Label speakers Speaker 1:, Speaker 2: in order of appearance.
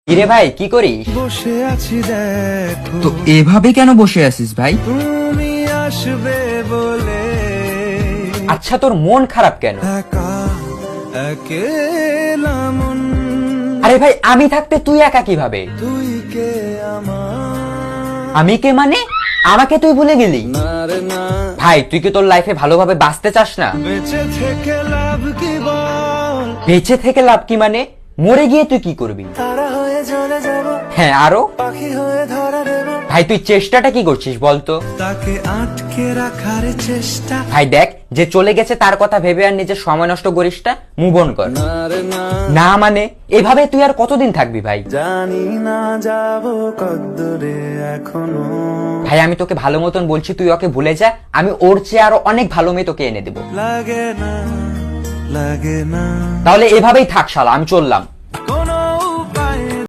Speaker 1: কিরে ভাই কি করিস?
Speaker 2: বসে আছি দেখো,
Speaker 3: তো এভাবে কেন বসে আছিস ভাই?
Speaker 2: তুমি আসবে বলে
Speaker 1: আচ্ছা তোর মন খারাপ কেন?
Speaker 2: একা একেলা মন,
Speaker 1: আরে ভাই আমি থাকতে তুই একা কিভাবে?
Speaker 2: তুই কে আমার
Speaker 1: আমি কে মানে? আমাকে তুই ভুলে গেলি?
Speaker 2: না রে না,
Speaker 1: ভাই তুই কি তোর লাইফে ভালোভাবে বাঁচতে চাস না?
Speaker 2: বেঁচে থেকে লাভ কি বল,
Speaker 1: বেঁচে থেকে লাভ কি মানে? মরে গিয়ে তুই কি করবি?
Speaker 2: তারা হয়ে চলে যাব,
Speaker 1: হ্যাঁ আরো?
Speaker 2: পাখি হয়ে ধরা দেব,
Speaker 1: ভাই তুই চেষ্টাটা কি করছিস বলতো?
Speaker 2: তাকে আটকে রাখার চেষ্টা,
Speaker 1: ভাই দেখ যে চলে গেছে তার কথা ভেবে আর নিজের সময় নষ্ট করিস না, মুভ অন কর।
Speaker 2: না রে না,
Speaker 1: না মানে এভাবে তুই আর কতদিন থাকবি ভাই?
Speaker 2: জানি না যাব কদ্দূরে এখনো,
Speaker 1: ভাই আমি তোকে ভালো মতন বলছি তুই ওকে ভুলে যা, আমি ওর চেয়ে আরো অনেক ভালো মেয়ে তোকে এনে দেবো।
Speaker 2: লাগে না লাগে না।
Speaker 1: তাহলে এভাবেই থাক শালা, আমি চললাম।